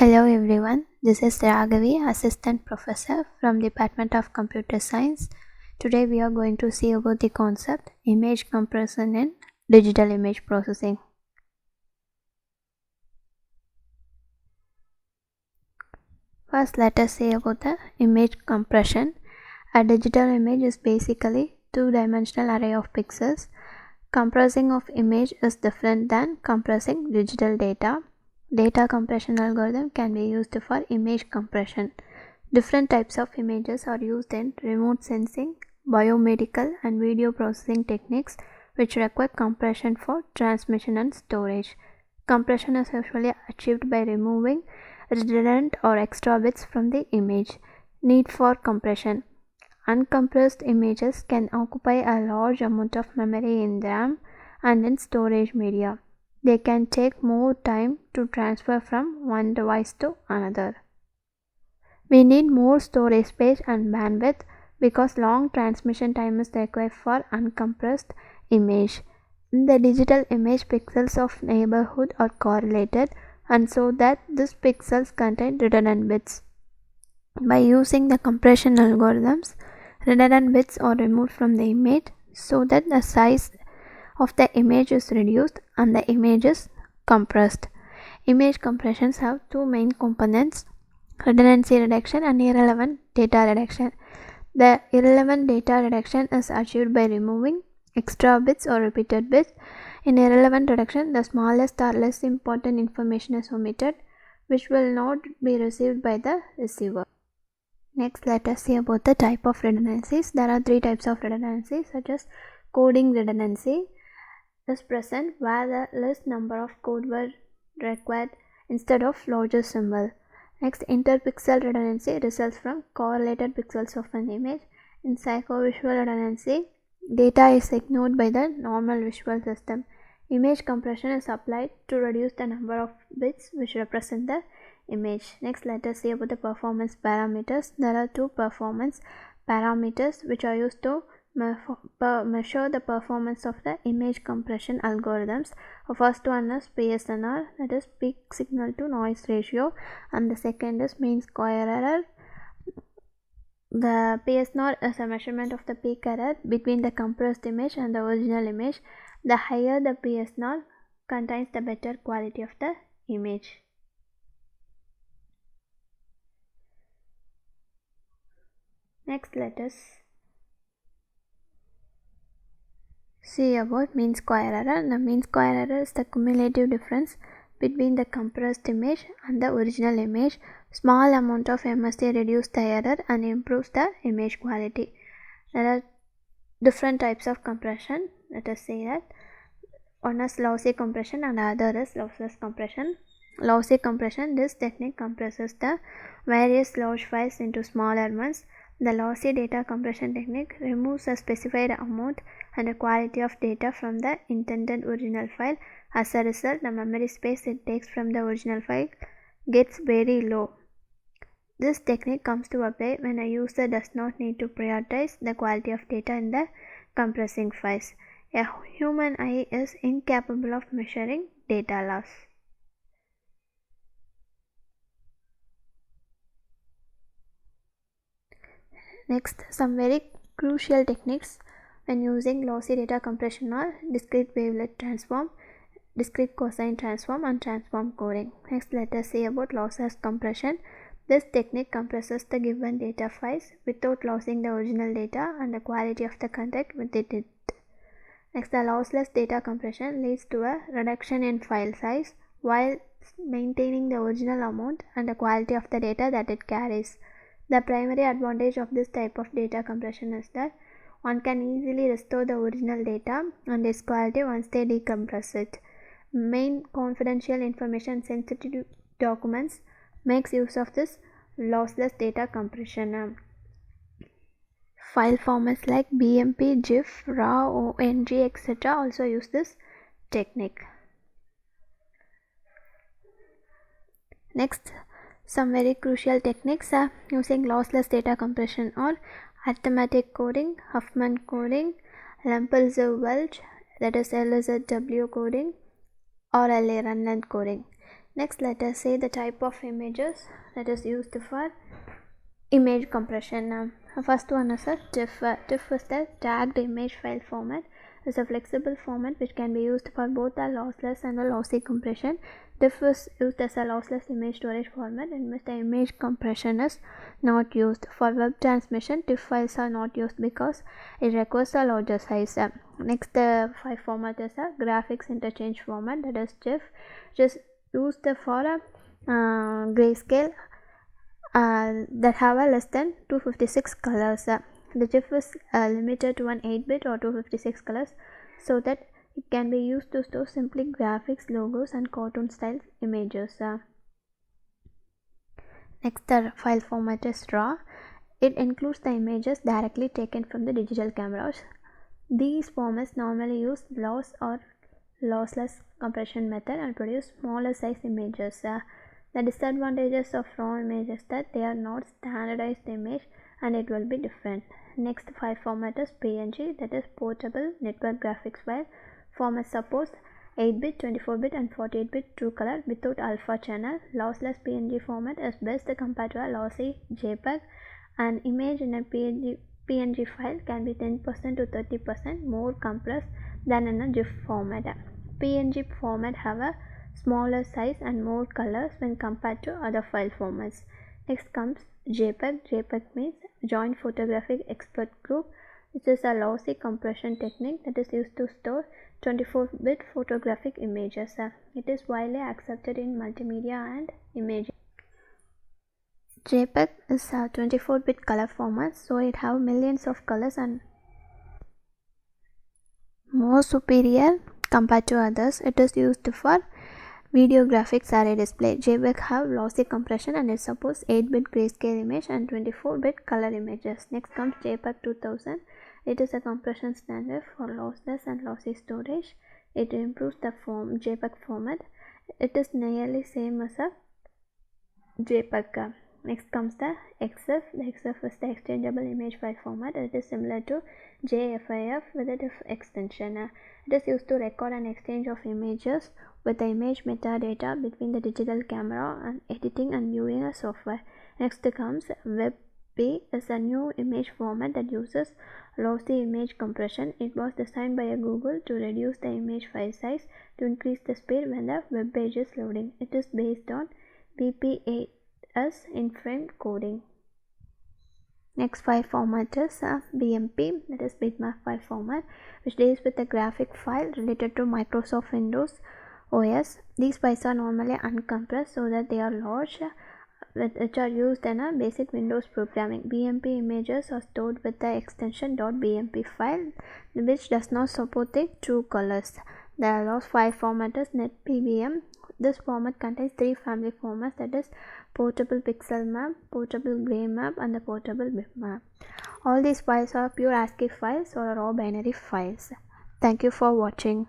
Hello everyone, this is Raghavi, Assistant Professor from Department of Computer Science. Today we are going to see about the concept image compression in digital image processing. First, let us see about the image compression. A digital image is basically two-dimensional array of pixels. Compressing of image is different than compressing digital data. Data compression algorithm can be used for image compression. Different types of images are used in remote sensing, biomedical, and video processing techniques which require compression for transmission and storage. Compression is usually achieved by removing redundant or extra bits from the image. Need for compression. Uncompressed images can occupy a large amount of memory in RAM and in storage media. They can take more time to transfer from one device to another. We need more storage space and bandwidth because long transmission time is required for uncompressed image. In the digital image, pixels of neighborhood are correlated and so that these pixels contain redundant bits. By using the compression algorithms, redundant bits are removed from the image so that the size of the image is reduced and the image is compressed. Image compressions have two main components: redundancy reduction and irrelevant data reduction. The irrelevant data reduction is achieved by removing extra bits or repeated bits. In irrelevant reduction, the smallest or less important information is omitted, which will not be received by the receiver. Next, let us see about the type of redundancies. There are three types of redundancy, such as coding redundancy is present where the less number of code word required instead of larger symbol. Next, interpixel redundancy results from correlated pixels of an image. In psychovisual redundancy, data is ignored by the normal visual system. Image compression is applied to reduce the number of bits which represent the image. Next, let us see about the performance parameters. There are two performance parameters which are used to measure the performance of the image compression algorithms. The first one is PSNR, that is peak signal to noise ratio, and the second is mean square error. The PSNR is a measurement of the peak error between the compressed image and the original image. The higher the PSNR contains, the better quality of the image. Next, let us see about mean square error. The mean square error is the cumulative difference between the compressed image and the original image. Small amount of MSA reduces the error and improves the image quality. There are different types of compression. Let us say that one is lossy compression and the other is lossless compression. Lossy compression, this technique compresses the various large files into smaller ones. The lossy data compression technique removes a specified amount and a quality of data from the intended original file. As a result, the memory space it takes from the original file gets very low. This technique comes to apply when a user does not need to prioritize the quality of data in the compressing files. A human eye is incapable of measuring data loss. Next, some very crucial techniques when using lossy data compression are discrete wavelet transform, discrete cosine transform, and transform coding. Next, let us see about lossless compression. This technique compresses the given data files without losing the original data and the quality of the content within it. Next, the lossless data compression leads to a reduction in file size while maintaining the original amount and the quality of the data that it carries. The primary advantage of this type of data compression is that one can easily restore the original data and its quality once they decompress it. Main confidential information sensitive documents makes use of this lossless data compression. File formats like BMP, GIF, RAW, ONG, etc. also use this technique. Next, some very crucial techniques are using lossless data compression or arithmetic coding, Huffman coding, Lempelzer-Welch, that is LZW coding, or LA-Runland coding. Next, let us say the type of images that is used for image compression. First one is a TIFF. TIFF is the tagged image file format. It's a flexible format which can be used for both a lossless and a lossy compression. TIFF is used as a lossless image storage format in which the image compression is not used. For web transmission, TIFF files are not used because it requires a larger size. Next file format is a graphics interchange format, that is GIF, which is used for grayscale that have a less than 256 colors. The GIF is limited to an 8-bit or 256 colors so that it can be used to store simply graphics, logos and cartoon style images. Next, the file format is RAW. It includes the images directly taken from the digital cameras. These formats normally use loss or lossless compression method and produce smaller size images. The disadvantages of RAW image is that they are not standardized image and it will be different. Next file format is PNG, that is portable network graphics file. Format supports 8-bit, 24-bit and 48-bit true color without alpha channel. Lossless PNG format is best compared to a lossy JPEG. An image in a PNG file can be 10% to 30% more compressed than in a GIF format. PNG format have a smaller size and more colors when compared to other file formats. Next comes JPEG. JPEG means Joint Photographic Expert Group, which is a lossy compression technique that is used to store 24-bit photographic images. It is widely accepted in multimedia and imaging. JPEG is a 24-bit color format, so it have millions of colors and more superior compared to others. It is used for video graphics array display. JPEG have lossy compression and it supports 8-bit grayscale image and 24-bit color images. Next comes JPEG 2000. It is a compression standard for lossless and lossy storage. It improves the JPEG format. It is nearly same as a JPEG. Next comes the XF. The XF is the exchangeable image file format. It is similar to JFIF with a diff extension. It is used to record an exchange of images with the image metadata between the digital camera and editing and viewing a software. Next comes WebP, is a new image format that uses lossy image compression. It was designed by Google to reduce the image file size to increase the speed when the web page is loading. It is based on BPAS in-frame coding. Next file format is BMP, that is bitmap file format, which deals with the graphic file related to Microsoft Windows OS. These files are normally uncompressed so that they are large, which are used in a basic Windows programming. BMP images are stored with the extension .bmp file, which does not support the true colors. The last file format is NetPBM. This format contains 3 family formats, that is portable pixel map, portable gray map and the portable bitmap. All these files are pure ASCII files or raw binary files. Thank you for watching.